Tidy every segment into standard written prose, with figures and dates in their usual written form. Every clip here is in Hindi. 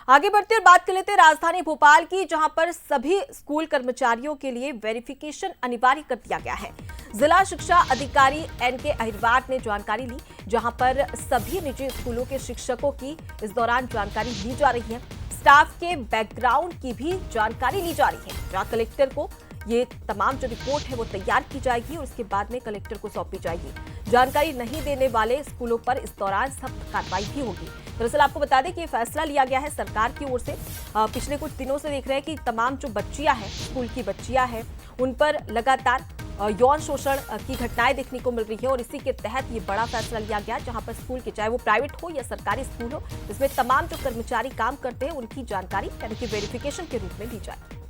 आगे बढ़ते और बात कर लेते हैं राजधानी भोपाल की, जहां पर सभी स्कूल कर्मचारियों के लिए वेरिफिकेशन अनिवार्य कर दिया गया है। जिला शिक्षा अधिकारी एनके अहिरवार ने जानकारी ली, जहां पर सभी निजी स्कूलों के शिक्षकों की इस दौरान जानकारी ली जा रही है। स्टाफ के बैकग्राउंड की भी जानकारी ली जा रही है, जहां कलेक्टर को ये तमाम जो रिपोर्ट है वो तैयार की जाएगी और उसके बाद में कलेक्टर को सौंपी जाएगी। जानकारी नहीं देने वाले स्कूलों पर इस दौरान सख्त कार्रवाई भी होगी। दरअसल आपको बता दें कि ये फैसला लिया गया है सरकार की ओर से। पिछले कुछ दिनों से देख रहे हैं कि तमाम जो बच्चियां हैं, स्कूल की बच्चियां हैं, उन पर लगातार यौन शोषण की घटनाएं देखने को मिल रही है और इसी के तहत ये बड़ा फैसला लिया गया, जहां पर स्कूल के, चाहे वो प्राइवेट हो या सरकारी स्कूल हो, इसमें तमाम जो कर्मचारी काम करते हैं उनकी जानकारी यानी कि वेरिफिकेशन के रूप में दी जाए।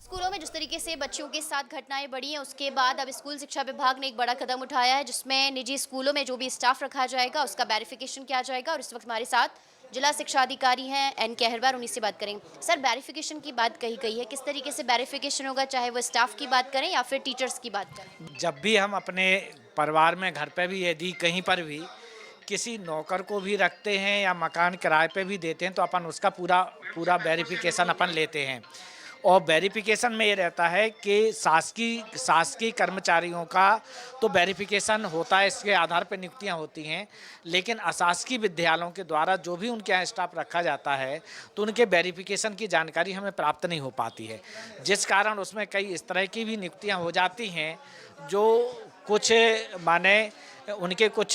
स्कूलों में जिस तरीके से बच्चियों के साथ घटनाएं बढ़ी हैं, उसके बाद अब स्कूल शिक्षा विभाग ने एक बड़ा कदम उठाया है, जिसमें निजी स्कूलों में जो भी स्टाफ रखा जाएगा उसका वेरिफिकेशन किया जाएगा। और इस वक्त हमारे साथ जिला शिक्षा अधिकारी हैं एनके अहिरवार, उन्हीं से बात करेंगे। सर, वेरिफिकेशन की बात कही गई है, किस तरीके से वेरिफिकेशन होगा, चाहे वो स्टाफ की बात करें या फिर टीचर्स की बात करें? जब भी हम अपने परिवार में, घर पे भी, यदि कहीं पर भी किसी नौकर को भी रखते हैं या मकान किराए पे भी देते हैं, तो अपन उसका पूरा पूरा वेरिफिकेशन अपन लेते हैं। और वेरिफिकेशन में ये रहता है कि शासकीय कर्मचारियों का तो वेरिफिकेशन होता है, इसके आधार पर नियुक्तियां होती हैं। लेकिन अशासकीय विद्यालयों के द्वारा जो भी उनके यहाँ स्टाफ रखा जाता है, तो उनके वेरिफिकेशन की जानकारी हमें प्राप्त नहीं हो पाती है, जिस कारण उसमें कई इस तरह की भी नियुक्तियां हो जाती हैं जो कुछ माने उनके कुछ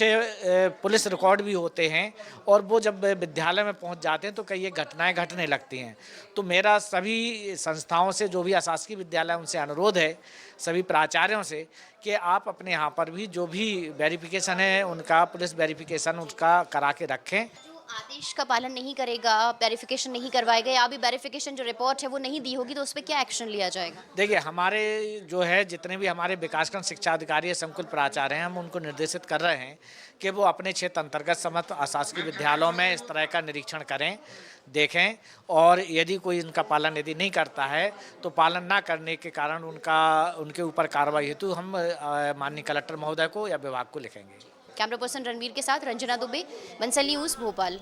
पुलिस रिकॉर्ड भी होते हैं, और वो जब विद्यालय में पहुंच जाते हैं तो कई ये घटनाएं घटने लगती हैं। तो मेरा सभी संस्थाओं से, जो भी अशासकीय विद्यालय, उनसे अनुरोध है, सभी प्राचार्यों से, कि आप अपने यहाँ पर भी जो भी वेरिफिकेशन है उनका, पुलिस वेरिफिकेशन उसका करा के रखें। आदेश का पालन नहीं करेगा, वेरिफिकेशन नहीं करवाएगा या अभी वेरिफिकेशन जो रिपोर्ट है वो नहीं दी होगी, तो उस पर क्या एक्शन लिया जाएगा? देखिए, हमारे जो है जितने भी हमारे विकासखंड शिक्षा अधिकारी है, संकुल प्राचार्य हैं, हम उनको निर्देशित कर रहे हैं कि वो अपने क्षेत्र अंतर्गत समस्त अशासकीय विद्यालयों में इस तरह का निरीक्षण करें, देखें, और यदि कोई इनका पालन यदि नहीं करता है तो पालन ना करने के कारण उनके ऊपर कार्रवाई हेतु हम माननीय कलेक्टर महोदय को या विभाग को लिखेंगे। कैमरा पर्सन रणवीर के साथ रंजना दुबे, बंसल न्यूज़, भोपाल।